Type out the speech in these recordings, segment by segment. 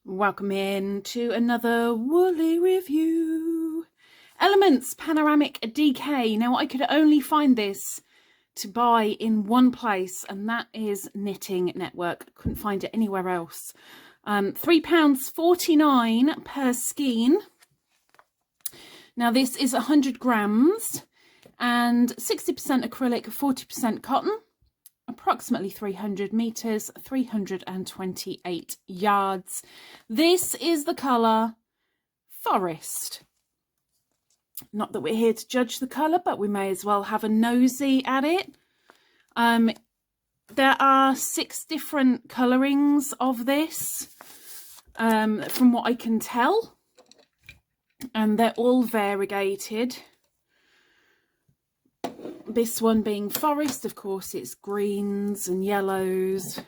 Welcome in to another woolly review. Elements Panoramic DK. Now I could only find this to buy in one place, and that is Knitting Network. Couldn't find it anywhere else. £3.49 per skein. Now this is 100 grams and 60% acrylic, 40% cotton. Approximately 300 meters, 328 yards. This is the colour Forest. Not that we're here to judge the colour, but we may as well have a nosy at it. There are 6 different colourings of this, from what I can tell, and they're all variegated. This one being Forest, of course, it's greens and yellows.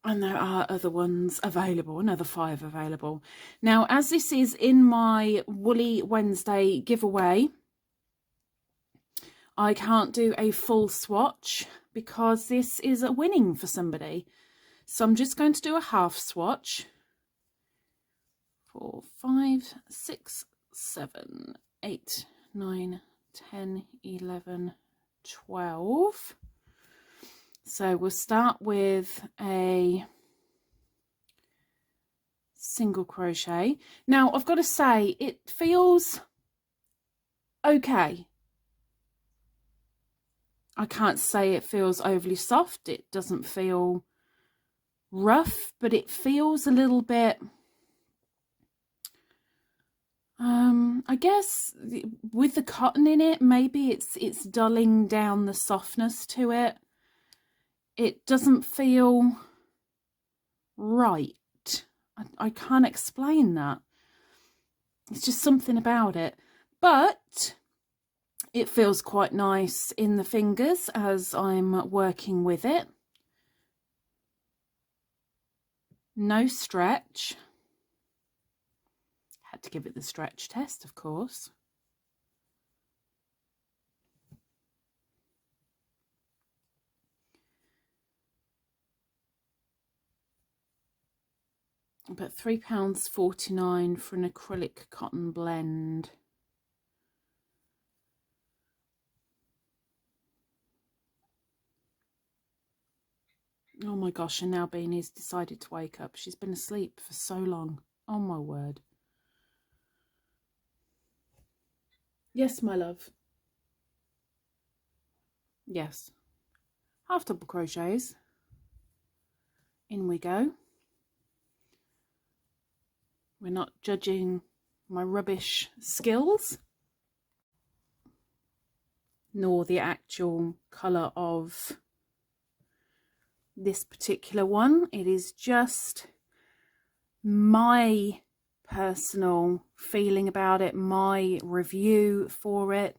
And there are other ones available, another 5 available. Now, as this is in my Woolly Wednesday giveaway, I can't do a full swatch because this is a winning for somebody. So I'm just going to do a half swatch. 4, 5, 6, 7, 8, 9, 10, 11, 12. So we'll start with a single crochet. Now I've got to say it feels okay. I can't say it feels overly soft. It doesn't feel rough, but it feels a little bit, I guess with the cotton in it, maybe it's dulling down the softness to it. It doesn't feel right. I can't explain that. It's just something about it. But it feels quite nice in the fingers as I'm working with it. No stretch. Had to give it the stretch test, of course. But £3.49 for an acrylic cotton blend. Oh my gosh, and now Beany's decided to wake up. She's been asleep for so long. Oh my word. Yes, my love. Yes. Half double crochets. In we go. We're not judging my rubbish skills, nor the actual colour of this particular one. It is just my personal feeling about it, my review for it.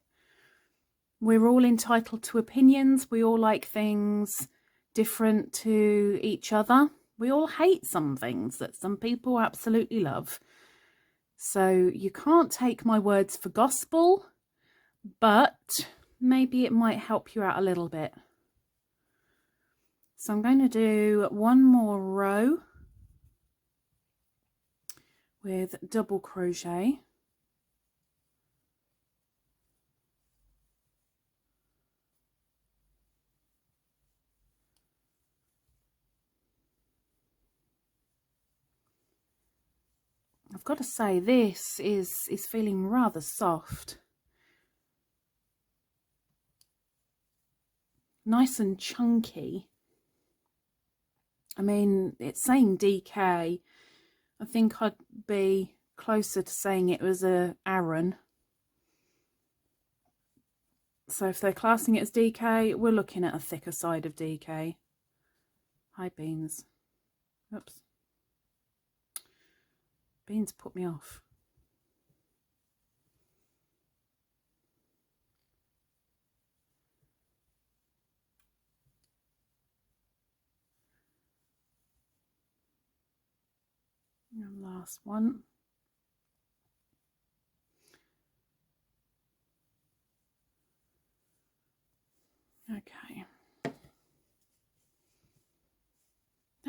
We're all entitled to opinions. We all like things different to each other. We all hate some things that some people absolutely love. So you can't take my words for gospel, but maybe it might help you out a little bit. So I'm going to do one more row with double crochet. I've got to say this is feeling rather soft. Nice and chunky. I mean, it's saying DK. I think I'd be closer to saying it was a Aran. So if they're classing it as DK, we're looking at a thicker side of DK. Hi, Beans. Oops. Beans put me off. And last one. Okay.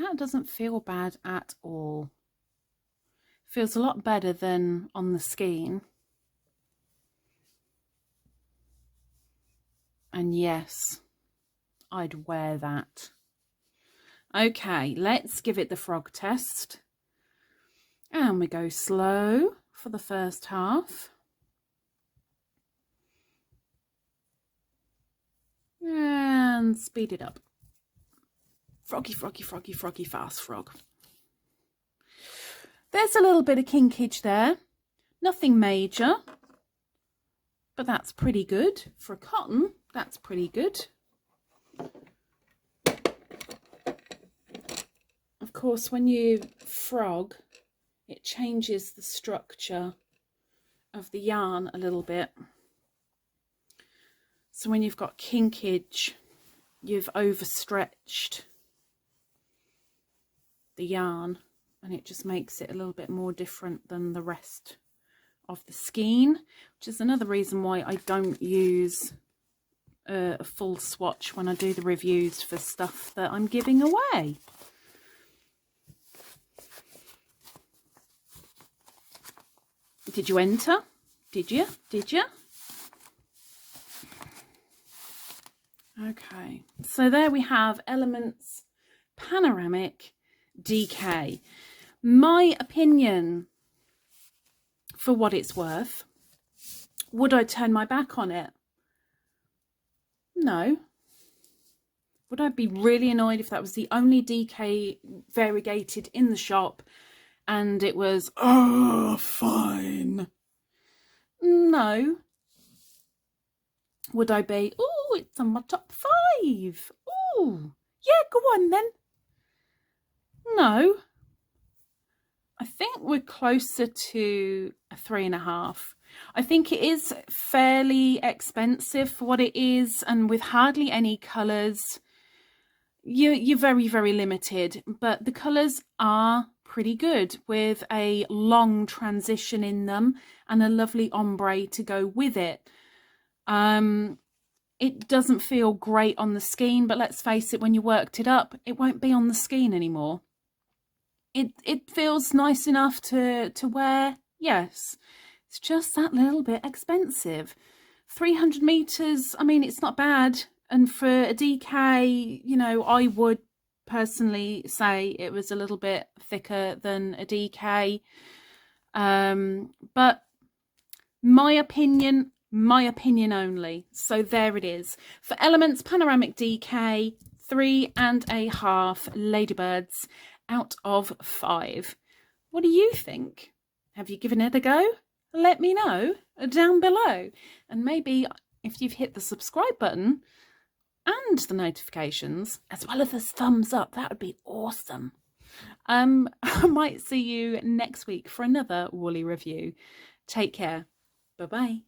that doesn't feel bad at all. Feels a lot better than on the skein. And yes, I'd wear that. Okay, let's give it the frog test. And we go slow for the first half. And speed it up. Froggy, froggy, froggy, froggy, fast frog. There's a little bit of kinkage there. Nothing major. But that's pretty good. For a cotton, that's pretty good. Of course, when you frog, it changes the structure of the yarn a little bit. So when you've got kinkage, you've overstretched the yarn, and it just makes it a little bit more different than the rest of the skein, which is another reason why I don't use a full swatch when I do the reviews for stuff that I'm giving away. Did you enter? Did you? Did you? Okay, so there we have Elements Panoramic DK. My opinion, for what it's worth, would I turn my back on it? No. Would I be really annoyed if that was the only DK variegated in the shop and it was, oh, fine? No. Would I be, oh, it's on my top 5? Oh, yeah, go on then. No. I think we're closer to a 3.5. I think it is fairly expensive for what it is, and with hardly any colours, you're very, very limited. But the colours are pretty good, with a long transition in them and a lovely ombre to go with it. It doesn't feel great on the skein, but let's face it, when you worked it up, it won't be on the skein anymore. It feels nice enough to wear, yes. It's just that little bit expensive. 300 meters, I mean, it's not bad. And for a DK, you know, I would personally say it was a little bit thicker than a DK. But my opinion only. So there it is. For Elements Panoramic DK, 3.5 Ladybirds out of 5. What do you think? Have you given it a go? Let me know down below. And maybe if you've hit the subscribe button and the notifications, as well as the thumbs up, that would be awesome. I might see you next week for another woolly review. Take care. Bye-bye.